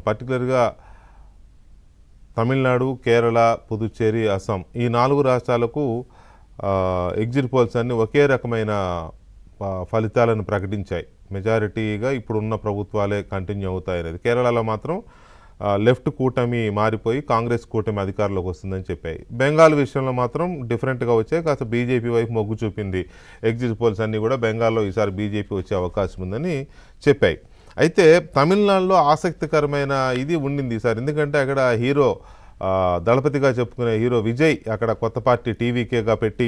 పర్టికులర్గా తమిళనాడు, కేరళ, పుదుచ్చేరి, అస్సాం ఈ 4 రాష్ట్రాలకు ఎగ్జిట్ పోల్స్ అన్ని ఒకే రకమైన ఫలితాలను ప్రకటించాయి. మెజారిటీగా ఇప్పుడున్న ప్రభుత్వాలే కంటిన్యూ అవుతాయనేది. కేరళలో మాత్రం లెఫ్ట్ కూటమి మారిపోయి కాంగ్రెస్ కూటమి అధికారంలోకి వస్తుందని చెప్పాయి. బెంగాల్ విషయంలో మాత్రం డిఫరెంట్గా వచ్చాయి. కాస్త బీజేపీ వైపు మొగ్గు చూపింది. ఎగ్జిట్ పోల్స్ అన్నీ కూడా బెంగాల్లో ఈసారి బీజేపీ వచ్చే అవకాశం ఉందని చెప్పాయి. అయితే తమిళనాడులో ఆసక్తికరమైన ఇది ఉండింది ఈసారి. ఎందుకంటే అక్కడ హీరో దళపతిగా చెప్పుకునే హీరో విజయ్ అక్కడ కొత్త పార్టీ టీవీకేగా పెట్టి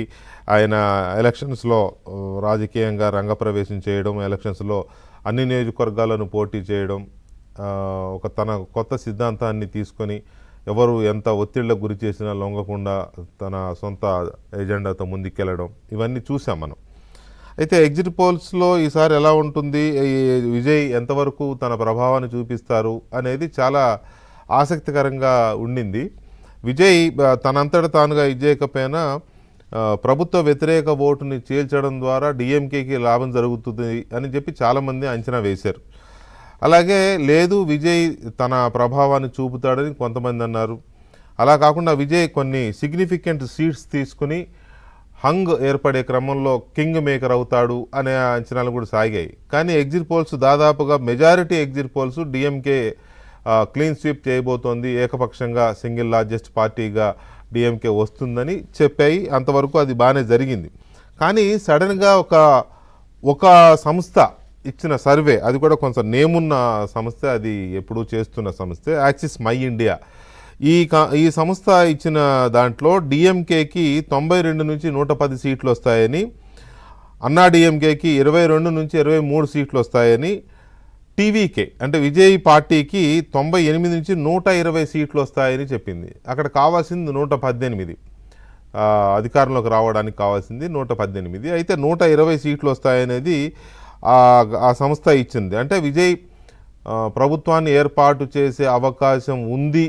ఆయన ఎలక్షన్స్లో రాజకీయంగా రంగప్రవేశం చేయడం, ఎలక్షన్స్లో అన్ని నియోజకవర్గాలను పోటీ చేయడం, తన కొత్త సిద్ధాంతాన్ని తీసుకొని ఎవరు ఎంత ఒత్తిళ్లకు గురి చేసినా లొంగకుండా తన సొంత ఎజెండాతో ముందుకెళ్ళడం ఇవన్నీ చూసాం మనం. అయితే ఎగ్జిట్ పోల్స్లో ఈసారి ఎలా ఉంటుంది, విజయ్ ఎంతవరకు తన ప్రభావాన్ని చూపిస్తారు అనేది చాలా ఆసక్తికరంగా ఉండింది. విజయ్ తనంతట తానుగా ఇచ్చేయకపోయినా ప్రభుత్వ వ్యతిరేక ఓటుని చీల్చడం ద్వారా డిఎంకేకి లాభం జరుగుతుంది అని చెప్పి చాలామంది అంచనా వేశారు. అలాగే లేదు విజయ్ తన ప్రభావాన్ని చూపుతాడని కొంతమంది అన్నారు. అలా కాకుండా విజయ్ కొన్ని సిగ్నిఫికెంట్ సీట్స్ తీసుకుని హంగ్ ఏర్పడే క్రమంలో కింగ్ మేకర్ అవుతాడు అనే అంచనాలు కూడా సాగాయి. కానీ ఎగ్జిట్ పోల్స్ దాదాపుగా majority exit polls DMK clean sweep చేయబోతోంది, ఏకపక్షంగా సింగిల్ లార్జెస్ట్ పార్టీగా డిఎంకే వస్తుందని చెప్పాయి. అంతవరకు అది బాగానే జరిగింది. కానీ సడన్గా ఒక సంస్థ ఇచ్చిన సర్వే, అది కూడా కొంచెం నేమున్న సంస్థ, అది ఎప్పుడూ చేస్తున్న సంస్థ, యాక్సిస్ మై ఇండియా, ఈ సంస్థ ఇచ్చిన దాంట్లో డిఎంకేకి 92 నుంచి 110 సీట్లు వస్తాయని, అన్నా డిఎంకేకి 22 నుంచి 23 సీట్లు వస్తాయని, టీవీకే అంటే విజయ్ పార్టీకి 98 నుంచి 120 సీట్లు వస్తాయని చెప్పింది. అక్కడ కావాల్సింది 118, అధికారంలోకి రావడానికి కావాల్సింది 118. అయితే 120 సీట్లు వస్తాయనేది ఆ సంస్థ ఇచ్చింది. అంటే విజయ్ ప్రభుత్వాన్ని ఏర్పాటు చేసే అవకాశం ఉంది,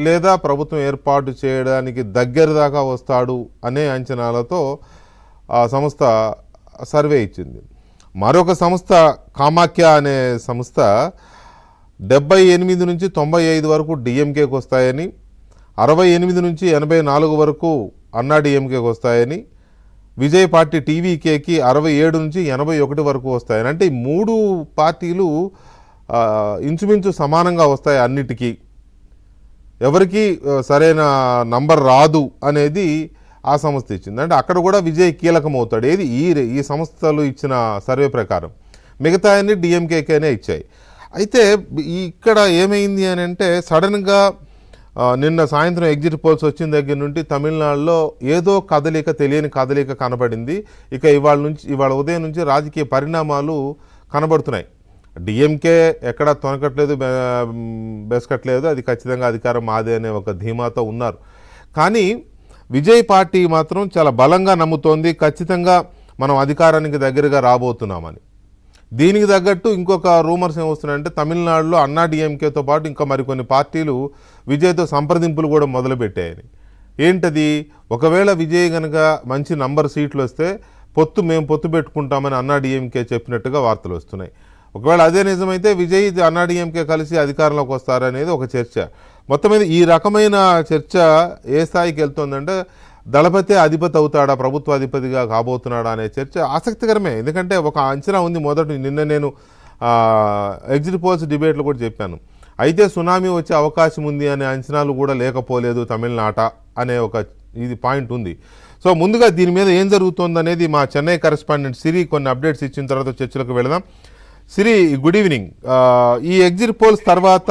లేదా ప్రభుత్వం ఏర్పాటు చేయడానికి దగ్గర దాకా వస్తాడు అనే అంచనాలతో ఆ సంస్థ సర్వే ఇచ్చింది. మరొక సంస్థ కామాఖ్య అనే సంస్థ 78 నుంచి 95 వరకు డిఎంకేకి వస్తాయని, 68 నుంచి 84 వరకు అన్నా డిఎంకేకి వస్తాయని, విజయ్ పార్టీ టీవీకేకి 67 నుంచి 81 వరకు వస్తాయని. అంటే ఈ 3 పార్టీలు ఇంచుమించు సమానంగా వస్తాయి. అన్నిటికీ ఎవరికి సరైన నంబర్ రాదు అనేది ఆ సంస్థ ఇచ్చింది. అంటే అక్కడ కూడా విజయ్ కీలకం అవుతాడు. ఏది ఈ సంస్థలు ఇచ్చిన సర్వే ప్రకారం. మిగతా అన్ని డిఎంకేకేనే ఇచ్చాయి. అయితే ఇక్కడ ఏమైంది అని అంటే సడన్గా నిన్న సాయంత్రం ఎగ్జిట్ పోల్స్ వచ్చిన దగ్గర నుండి తమిళనాడులో ఏదో కదలిక, తెలియని కదలిక కనబడింది. ఇక ఇవాళ ఉదయం నుంచి రాజకీయ పరిణామాలు కనబడుతున్నాయి. డిఎంకే ఎక్కడ తొనకట్లేదు, బెసకట్లేదు, అది ఖచ్చితంగా అధికారం మాదే అనే ఒక ధీమాతో ఉన్నారు. కానీ విజయ్ పార్టీ మాత్రం చాలా బలంగా నమ్ముతోంది, ఖచ్చితంగా మనం అధికారానికి దగ్గరగా రాబోతున్నామని. దీనికి తగ్గట్టు ఇంకొక రూమర్స్ ఏమొస్తున్నాయంటే తమిళనాడులో అన్నా డిఎంకేతో పాటు ఇంకా మరికొన్ని పార్టీలు విజయ్తో సంప్రదింపులు కూడా మొదలుపెట్టాయని. ఏంటది, ఒకవేళ విజయ్ కనుక మంచి నంబర్ సీట్లు వస్తే మేము పొత్తు పెట్టుకుంటామని అన్నా డిఎంకే చెప్పినట్టుగా వార్తలు వస్తున్నాయి. ఒకవేళ అదే నిజమైతే విజయ్ అన్నా డిఎంకే కలిసి అధికారంలోకి వస్తారనేది ఒక చర్చ. మొత్తం మీద ఈ రకమైన చర్చ ఏ స్థాయికి వెళ్తుందంటే దళపతి అధిపతి అవుతాడా, ప్రభుత్వ అధిపతిగా కాబోతున్నాడా అనే చర్చ ఆసక్తికరమే. ఎందుకంటే ఒక అంచనా ఉంది నిన్న నేను ఎగ్జిట్ పోల్స్ డిబేట్లు కూడా చెప్పాను. అయితే సునామీ వచ్చే అవకాశం ఉంది అనే అంచనాలు కూడా లేకపోలేదు తమిళనాట అనే ఒక పాయింట్ ఉంది. సో ముందుగా దీని మీద ఏం జరుగుతుందనేది మా చెన్నై కరెస్పాండెంట్ సిరి కొన్ని అప్డేట్స్ ఇచ్చిన తర్వాత చర్చలకు వెళదాం. సిరి, గుడ్ ఈవినింగ్. ఈ ఎగ్జిట్ పోల్స్ తర్వాత